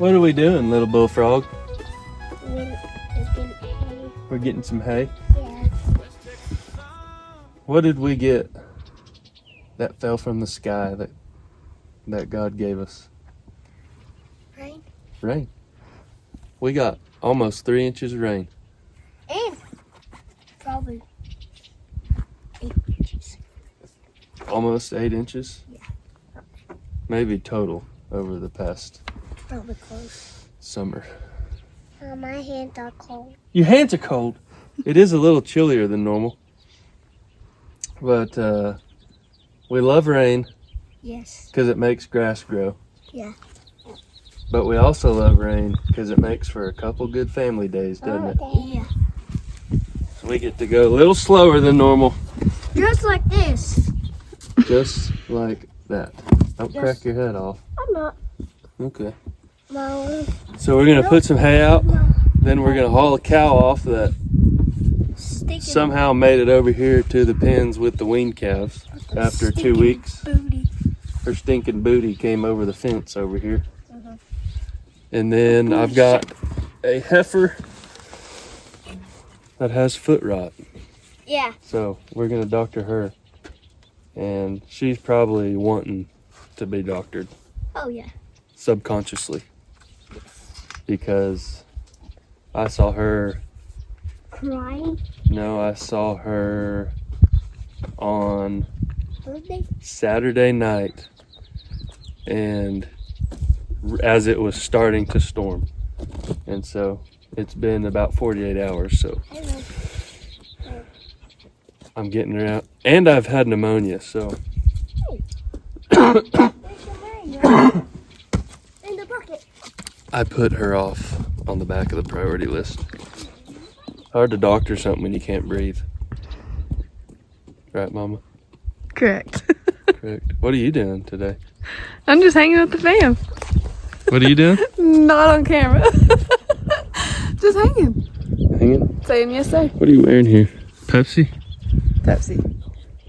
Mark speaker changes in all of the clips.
Speaker 1: What are we doing, little bullfrog?
Speaker 2: We're getting hay.
Speaker 1: We're getting some hay.
Speaker 2: Yeah.
Speaker 1: What did we get that fell from the sky that God gave us?
Speaker 2: Rain.
Speaker 1: Rain. We got almost 3 inches of rain.
Speaker 2: And probably 8 inches.
Speaker 1: Almost 8 inches?
Speaker 2: Yeah.
Speaker 1: Maybe total over the past
Speaker 2: Probably close.
Speaker 1: summer.
Speaker 2: My hands are cold.
Speaker 1: Your hands are cold. It is a little chillier than normal. But we love rain
Speaker 2: Yes.
Speaker 1: because it makes grass grow.
Speaker 2: Yeah.
Speaker 1: But we also love rain because it makes for a couple good family days, doesn't it?
Speaker 2: Yeah.
Speaker 1: So we get to go a little slower than normal.
Speaker 2: Just like this.
Speaker 1: Just like that. Don't
Speaker 2: Just-
Speaker 1: crack your head off.
Speaker 2: I'm not.
Speaker 1: Okay.
Speaker 2: No.
Speaker 1: So we're going to put some hay out. Then we're going to haul a cow off that
Speaker 2: Stinking
Speaker 1: somehow made it over here to the pens with the weaned calves after 2
Speaker 2: stinking
Speaker 1: weeks.
Speaker 2: Booty.
Speaker 1: Her stinking booty came over the fence over here.
Speaker 2: Mhm.
Speaker 1: And then I've got a heifer that has foot rot.
Speaker 2: Yeah.
Speaker 1: So we're going to doctor her. And she's probably wanting to be doctored
Speaker 2: Oh yeah.
Speaker 1: subconsciously. Because I saw her,
Speaker 2: Crying.
Speaker 1: no, I saw her on
Speaker 2: Birthday.
Speaker 1: Saturday night, and as it was starting to storm. And so it's been about 48 hours, so
Speaker 2: Hello.
Speaker 1: I'm getting her out. And I've had pneumonia, so
Speaker 2: There's some rain in the bucket.
Speaker 1: I put her off on the back of the priority list. Hard to doctor something when you can't breathe. Right, Mama?
Speaker 3: Correct.
Speaker 1: Correct. What are you doing today?
Speaker 3: I'm just hanging with the fam.
Speaker 1: What are you doing?
Speaker 3: Not on camera. Just hanging.
Speaker 1: Hanging?
Speaker 3: Saying yes, sir.
Speaker 1: What are you wearing here? Pepsi?
Speaker 3: Pepsi.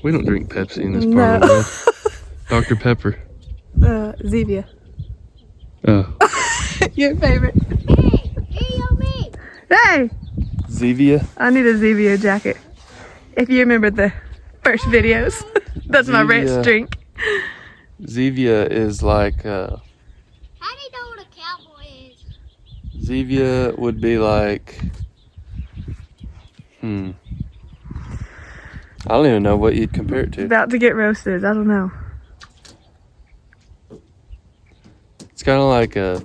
Speaker 1: We don't drink Pepsi in this part of the world. Dr. Pepper.
Speaker 3: Zevia.
Speaker 1: Oh.
Speaker 3: Your favorite.
Speaker 2: Hey, me.
Speaker 3: Hey!
Speaker 1: Zevia?
Speaker 3: I need a Zevia jacket. If you remember the first videos. That's my ranch
Speaker 1: Zevia.
Speaker 3: drink.
Speaker 1: Zevia is like,
Speaker 2: How do you know what a cowboy is?
Speaker 1: Zevia would be like, I don't even know what you'd compare it to.
Speaker 3: About to get roasted. I don't know.
Speaker 1: It's kind of like a,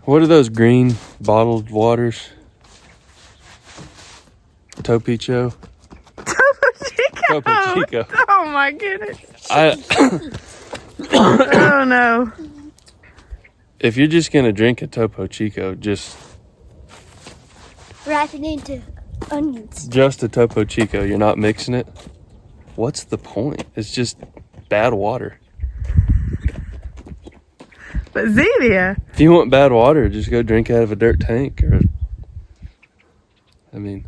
Speaker 1: what are those green bottled waters? Topo Chico?
Speaker 3: Topo Chico.
Speaker 1: Topo Chico.
Speaker 3: Oh my goodness.
Speaker 1: I,
Speaker 3: Oh no.
Speaker 1: if you're just gonna drink a Topo Chico, just
Speaker 2: Wrap it into onions.
Speaker 1: a Topo Chico, you're not mixing it. What's the point? It's just bad water.
Speaker 3: But Zevia.
Speaker 1: If you want bad water, just go drink out of a dirt tank. Or, I mean,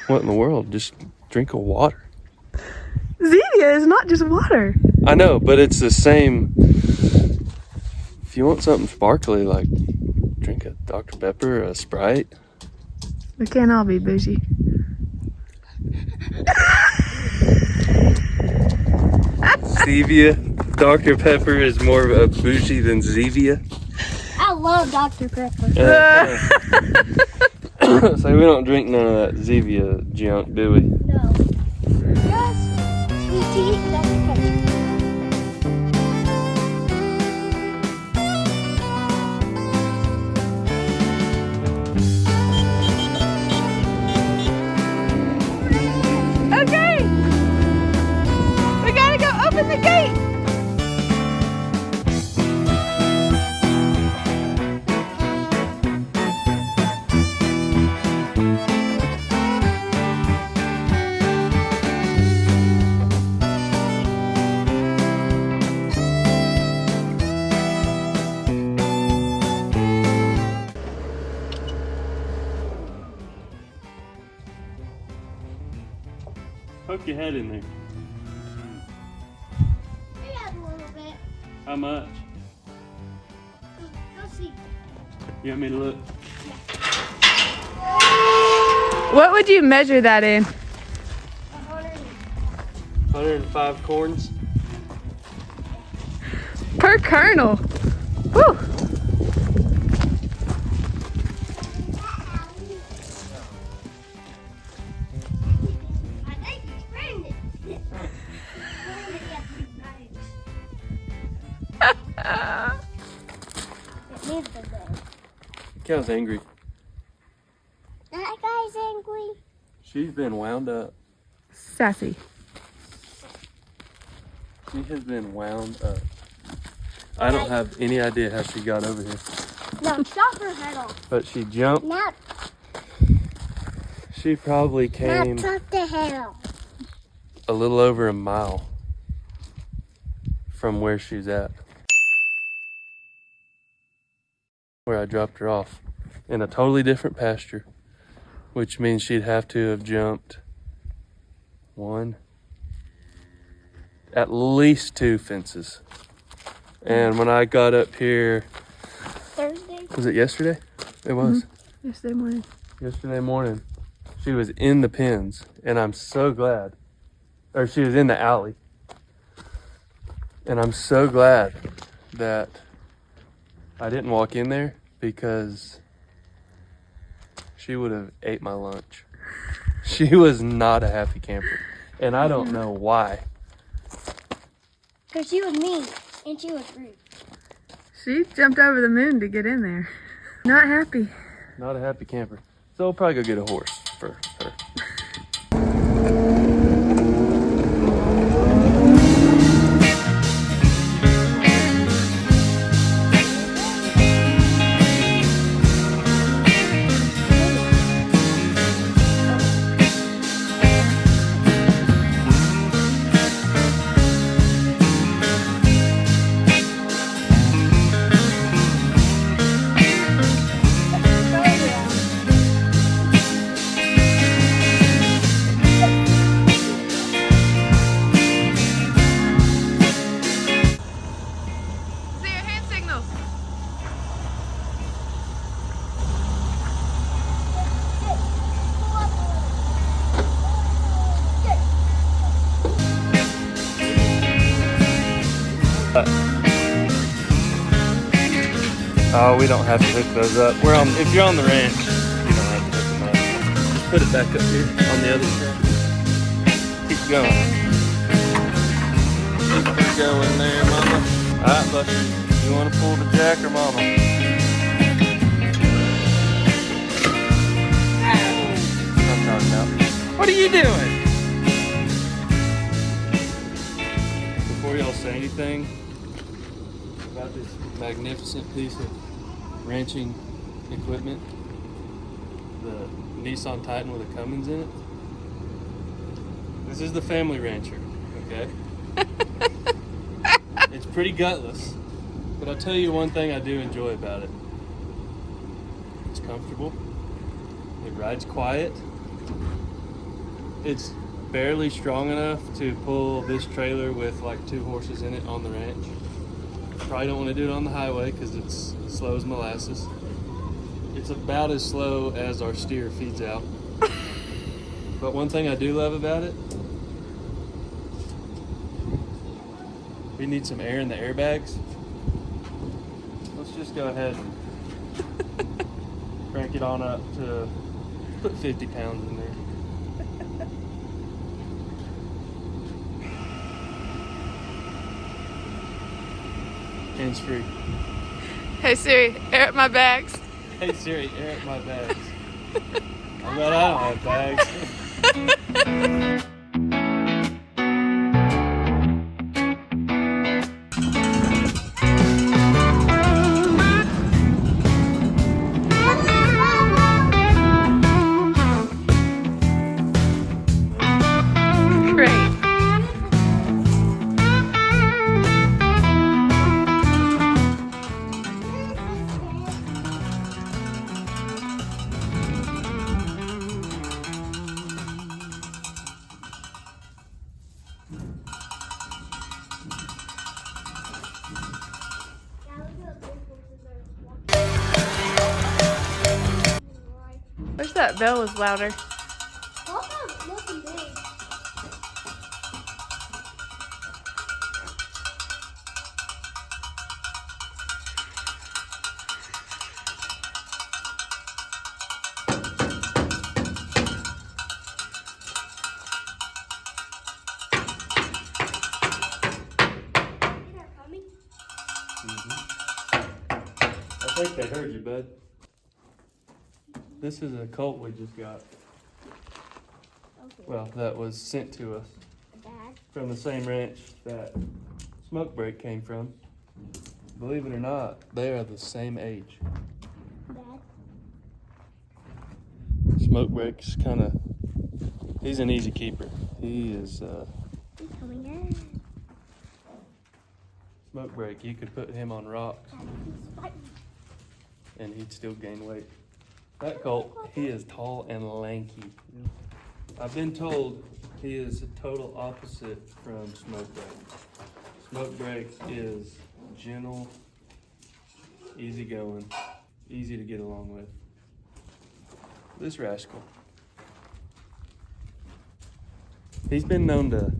Speaker 1: what in the world? Just drink a water.
Speaker 3: Zevia is not just water.
Speaker 1: I know, but it's the same. If you want something sparkly, like drink a Dr. Pepper, a Sprite.
Speaker 3: We can't all be bougie.
Speaker 1: Zevia. Dr. Pepper is more of a bougie than Zevia.
Speaker 2: I love Dr. Pepper.
Speaker 1: So we don't drink none of that Zevia junk, do we?
Speaker 2: No. Just sweet tea and Dr. Pepper.
Speaker 3: Okay. We gotta go open the gate.
Speaker 1: Poke your head in there.
Speaker 2: We have a little bit.
Speaker 1: How much? You want me to look?
Speaker 3: What would you measure that in?
Speaker 1: 105 corns.
Speaker 3: Per kernel. Woo!
Speaker 2: I think he's framed it. It needs the bed.
Speaker 1: Cow's angry.
Speaker 2: That guy's angry.
Speaker 1: She's been wound up.
Speaker 3: Sassy.
Speaker 1: She has been wound up. I don't have any idea how she got over here.
Speaker 2: No, chop her head off.
Speaker 1: But she jumped.
Speaker 2: Now,
Speaker 1: She probably came
Speaker 2: chop the head off.
Speaker 1: a little over a mile from where she's at. Where I dropped her off in a totally different pasture, which means she'd have to have jumped at least 2 fences. And when I got up here,
Speaker 2: Thursday?
Speaker 1: was it yesterday? It was.
Speaker 3: Yesterday morning.
Speaker 1: Yesterday morning, she was in the pens, and I'm so glad. Or she was in the alley. And I'm so glad that I didn't walk in there, because she would have ate my lunch. She was not a happy camper. And I don't know why.
Speaker 2: Because she was mean and she was rude.
Speaker 3: She jumped over the moon to get in there. Not happy.
Speaker 1: Not a happy camper. So we'll probably go get a horse for her.
Speaker 3: See your hand signals.
Speaker 1: Oh, we don't have to hook those up. If you're on the ranch, you don't have to hook them up. Just put it back up here on the other side. Keep going. Keep going there, mama. Alright, Buster. You want to pull the jack or mama? I'm talking about. What are you doing? Before y'all say anything about this magnificent piece of ranching equipment, the Nissan Titan with a Cummins in it. This is the family rancher, okay? It's pretty gutless, but I'll tell you one thing I do enjoy about it. It's comfortable. It rides quiet. It's barely strong enough to pull this trailer with like 2 horses in it on the ranch. Probably don't want to do it on the highway because it's slow as molasses. It's about as slow as our steer feeds out. But one thing I do love about it, we need some air in the airbags. Let's just go ahead and crank it on up to, put 50 pounds in there. Hands free.
Speaker 3: Hey Siri, air up my bags.
Speaker 1: Hey Siri, air up my bags. I bet I don't have bags.
Speaker 3: Great. Wish that bell was louder.
Speaker 2: Guapo's looking big. They're coming.
Speaker 1: I think they heard you, bud. This is a colt we just got.
Speaker 2: Okay.
Speaker 1: Well, that was sent to us
Speaker 2: Dad.
Speaker 1: from the same ranch that Smoke Break came from. Believe it or not, they are the same age.
Speaker 2: Dad.
Speaker 1: Smoke Break's he's an easy keeper. He is,
Speaker 2: He's coming in.
Speaker 1: Smoke Break, you could put him on rocks
Speaker 2: Dad, he's fighting.
Speaker 1: and he'd still gain weight. That colt, he is tall and lanky. I've been told he is a total opposite from Smoke Break. Smoke Break is gentle, easygoing, easy to get along with. This rascal, he's been known to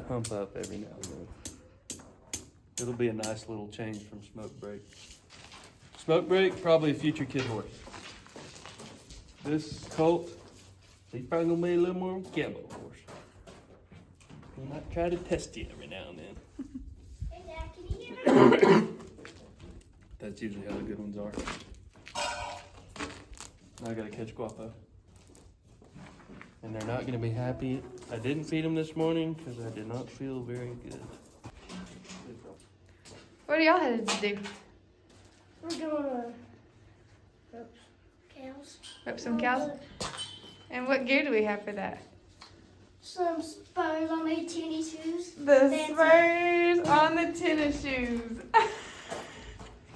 Speaker 1: hump up every now and then. It'll be a nice little change from Smoke Break. Smoke Break, probably a future kid horse. This colt, he's probably gonna be a little more cowboy horse. He might try to test you every now and then.
Speaker 2: Hey, Dad, can you hear me?
Speaker 1: That's usually how the good ones are. Now I gotta catch Guapo. And they're not gonna be happy. I didn't feed them this morning because I did not feel very good.
Speaker 3: What are y'all headed to do?
Speaker 2: We're gonna rope cows.
Speaker 3: Rope some cows? And what gear do we have for that?
Speaker 2: Some spurs on my tennis shoes.
Speaker 3: The
Speaker 2: Fancy.
Speaker 3: spurs on the tennis shoes.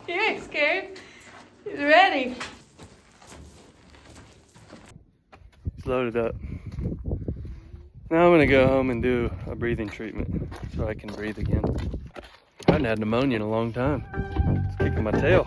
Speaker 3: You ain't scared. He's ready.
Speaker 1: It's loaded up. Now I'm gonna go home and do a breathing treatment so I can breathe again. I hadn't had pneumonia in a long time. It's kicking my tail.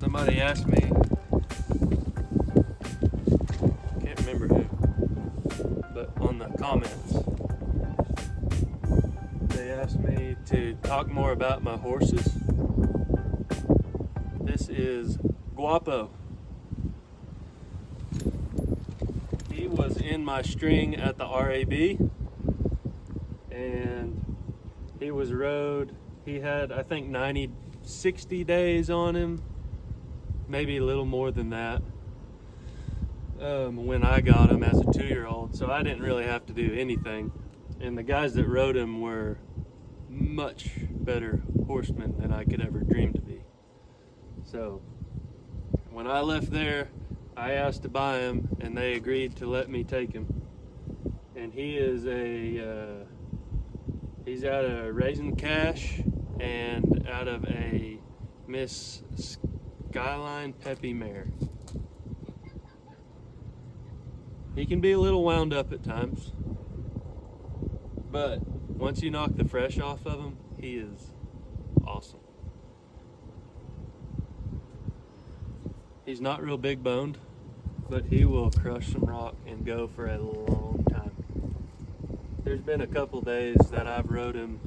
Speaker 1: Somebody asked me, can't remember who, but on the comments, they asked me to talk more about my horses. This is Guapo. He was in my string at the RAB, and he was rode. He had, I think, 60 days on him. Maybe a little more than that when I got him as a 2-year-old, so I didn't really have to do anything. And the guys that rode him were much better horsemen than I could ever dream to be. So when I left there, I asked to buy him, and they agreed to let me take him. And he is he's out of Raising Cash and out of a Miss Skyline Peppy mare. He can be a little wound up at times, but once you knock the fresh off of him, he is awesome. He's not real big boned, but he will crush some rock and go for a long time. There's been a couple days that I've rode him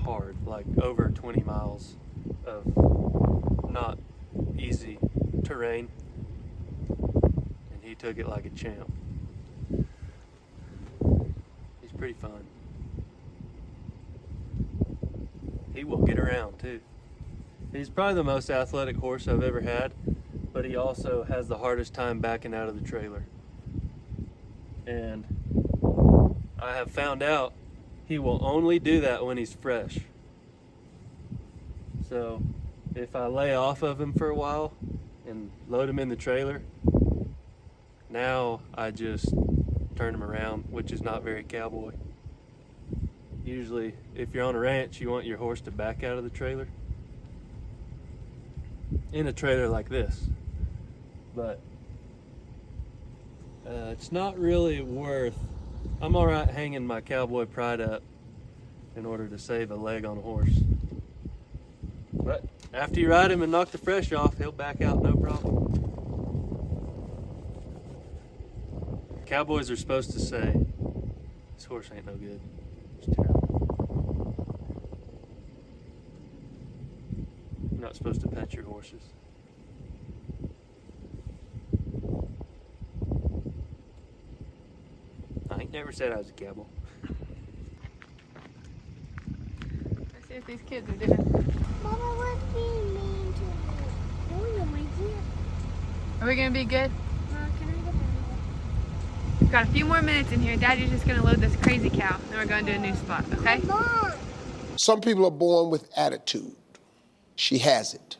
Speaker 1: hard, like over 20 miles of not easy terrain, and he took it like a champ. He's pretty fun. He will get around too. He's probably the most athletic horse I've ever had, but he also has the hardest time backing out of the trailer. And I have found out he will only do that when he's fresh. So if I lay off of him for a while and load him in the trailer, now I just turn them around, which is not very cowboy. Usually, if you're on a ranch, you want your horse to back out of the trailer. In a trailer like this. But it's not really worth. I'm all right hanging my cowboy pride up in order to save a leg on a horse. But after you ride him and knock the fresh off, he'll back out no problem. Cowboys are supposed to say, this horse ain't no good. It's terrible. You're not supposed to pet your horses. I ain't never said I was a cowboy.
Speaker 3: Let's see what these kids are doing.
Speaker 2: Mama was being mean to me. No, you might do.
Speaker 3: Are we gonna be good?
Speaker 2: Can I get out of
Speaker 3: We've got a few more minutes in here. Daddy's just gonna load this crazy cow. Then we're going to a new spot, okay?
Speaker 2: Mom.
Speaker 4: Some people are born with attitude. She has it.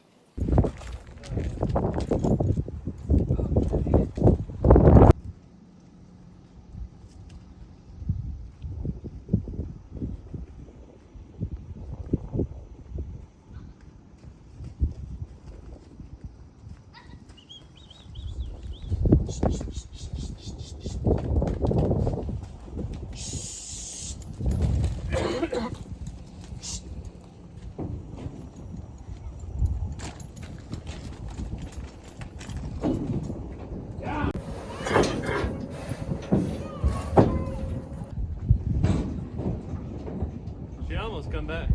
Speaker 1: She almost come back.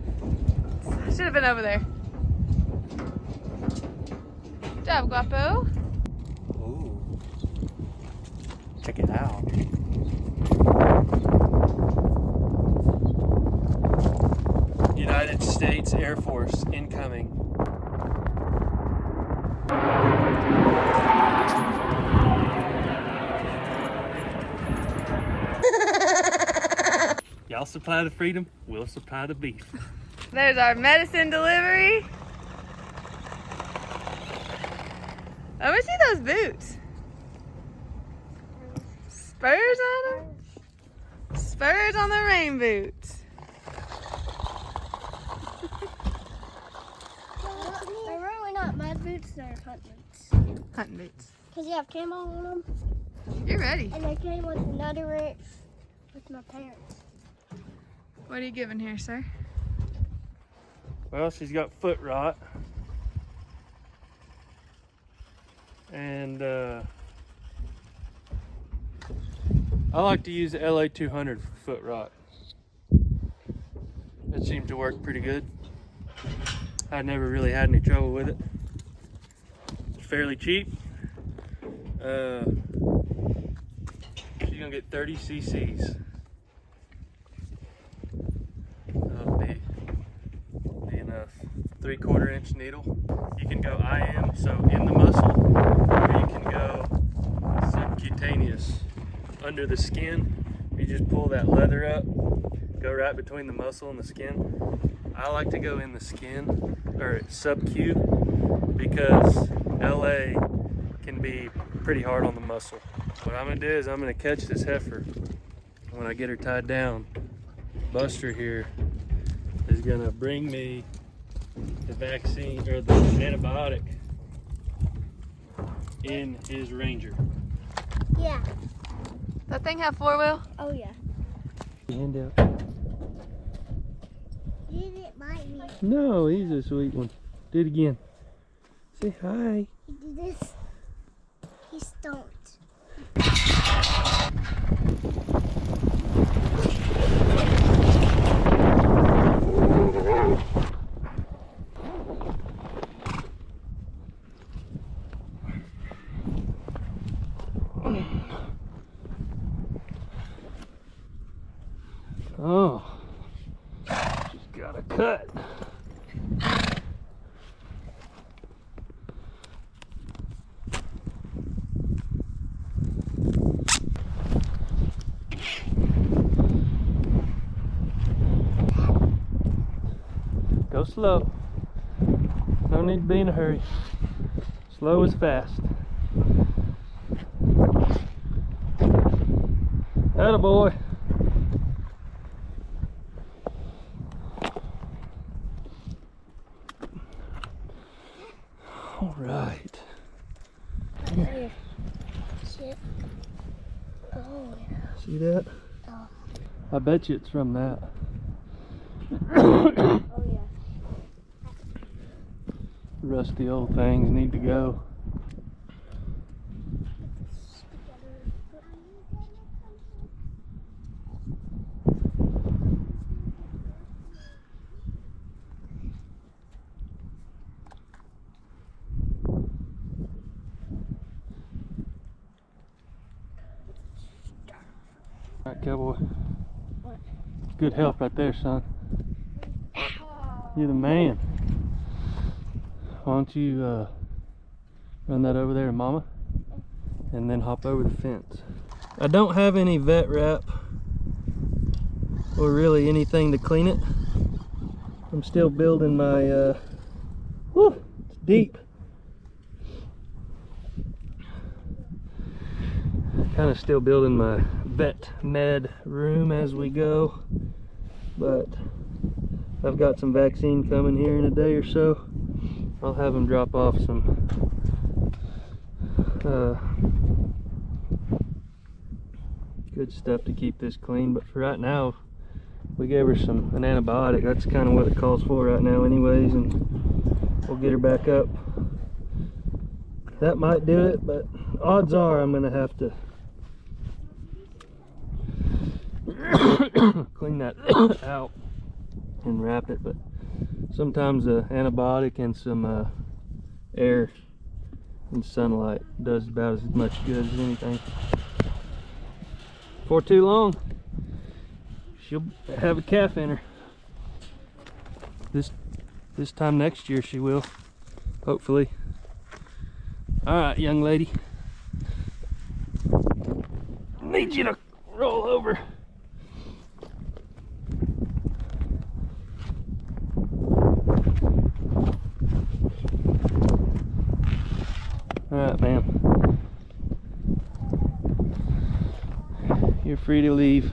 Speaker 3: I should have been over there. Good job, Guapo.
Speaker 1: Ooh. Check it out. United States Air Force incoming. Y'all supply the freedom, we'll supply the beef.
Speaker 3: There's our medicine delivery. Let me see those boots. Spurs on them? Spurs on the rain boots.
Speaker 2: They're really not mud boots, they're hunt boots.
Speaker 3: Hunting boots.
Speaker 2: Because you have camo on them.
Speaker 3: You're ready.
Speaker 2: And they came with another rig with my parents.
Speaker 3: What are you giving here, sir?
Speaker 1: Well, she's got foot rot. And I like to use LA 200 for foot rot. It seemed to work pretty good. I never really had any trouble with it. It's fairly cheap. She's gonna get 30 cc's. That'll be enough. 3/4 inch needle. You can go IM, so in the muscle, or you can go subcutaneous, under the skin. You just pull that leather up, go right between the muscle and the skin. I like to go in the skin, or sub-Q, because LA can be pretty hard on the muscle. What I'm gonna do is I'm gonna catch this heifer. When I get her tied down, Buster here is gonna bring me the vaccine, or the antibiotic, in his Ranger.
Speaker 2: Yeah.
Speaker 3: That thing have 4-wheel?
Speaker 2: Oh, yeah.
Speaker 1: Hand out.
Speaker 2: You didn't bite me.
Speaker 1: No, he's a sweet one. Do it again. Say hi.
Speaker 2: He did this. He stomped.
Speaker 1: Oh, she's got a cut. Go slow. No need to be in a hurry. Slow is fast. Attaboy. All right.
Speaker 2: Here. Shit. Oh, yeah.
Speaker 1: See that?
Speaker 2: Oh.
Speaker 1: I bet you it's from that.
Speaker 2: Oh, yeah.
Speaker 1: Rusty old things need to go. All right, cowboy.
Speaker 2: What?
Speaker 1: Good help right there, son. You're the man. Why don't you run that over there to Mama and then hop over the fence. I don't have any vet wrap or really anything to clean it. I'm still building my, whew, it's deep. Kind of still building my vet med room as we go, but I've got some vaccine coming here in a day or so. I'll have them drop off some good stuff to keep this clean, but for right now we gave her an antibiotic. That's kind of what it calls for right now anyways, and we'll get her back up. That might do it, but odds are I'm gonna have to clean that out and wrap it, but sometimes an antibiotic and some air and sunlight does about as much good as anything. For too long, she'll have a calf in her. This time next year she will, hopefully. All right, young lady. Need you to roll over. All right, ma'am. You're free to leave.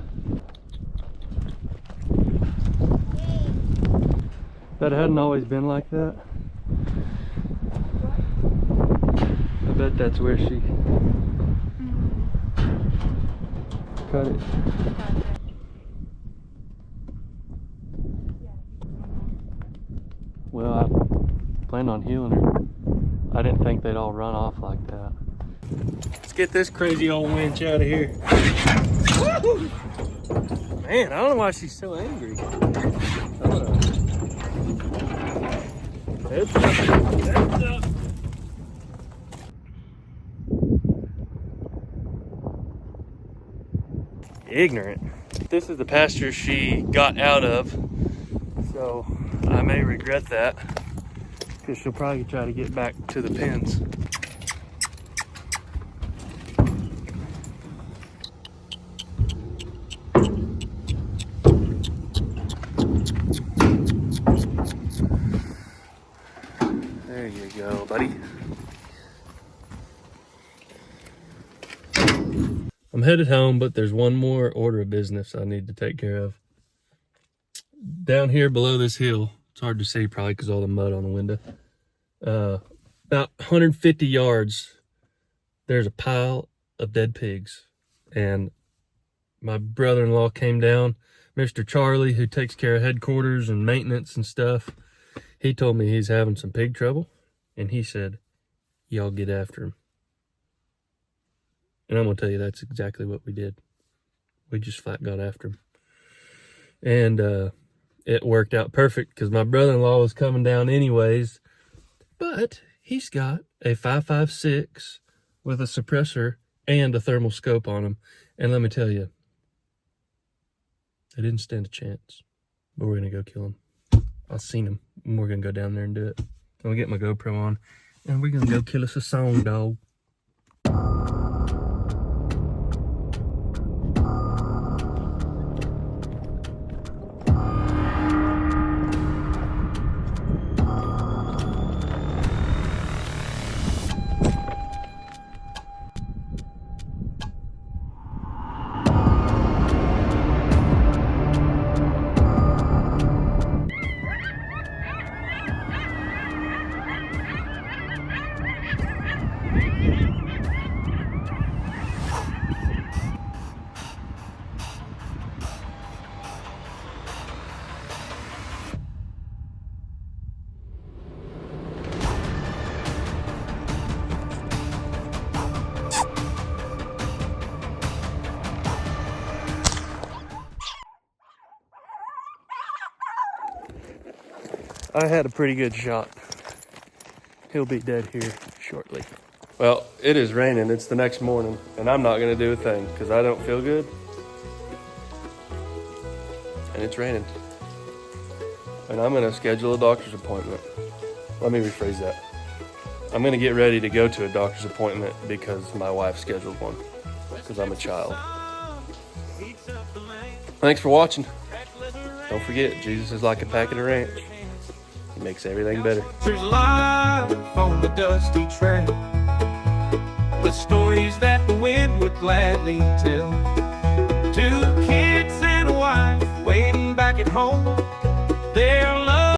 Speaker 1: But it hadn't always been like that. I bet that's where she cut it. Well, I planned on healing her. I didn't think they'd all run off like that. Let's get this crazy old winch out of here. Man, I don't know why she's so angry. Heads up, heads up. Ignorant. This is the pasture she got out of, so I may regret that, because she'll probably try to get back to the pens. There you go, buddy. I'm headed home, but there's one more order of business I need to take care of. Down here below this hill, it's hard to see probably because all the mud on the window. About 150 yards, there's a pile of dead pigs. And my brother-in-law came down, Mr. Charlie, who takes care of headquarters and maintenance and stuff. He told me he's having some pig trouble. And he said, y'all get after him. And I'm going to tell you that's exactly what we did. We just flat got after him. And it worked out perfect because my brother-in-law was coming down anyways. But he's got a 5.56 with a suppressor and a thermal scope on him. And let me tell you, they didn't stand a chance. But we're going to go kill him. I've seen him. And we're going to go down there and do it. I'm going to get my GoPro on. And we're going to go kill us a song dog. I had a pretty good shot. He'll be dead here shortly. Well, it is raining. It's the next morning, and I'm not going to do a thing because I don't feel good. And it's raining. And I'm going to schedule a doctor's appointment. Let me rephrase that. I'm going to get ready to go to a doctor's appointment because my wife scheduled one because I'm a child. Thanks for watching. Don't forget, Jesus is like a packet of ranch. He makes everything better.
Speaker 5: There's life on the dusty trail, with stories that the wind would gladly tell. Two kids and a wife waiting back at home,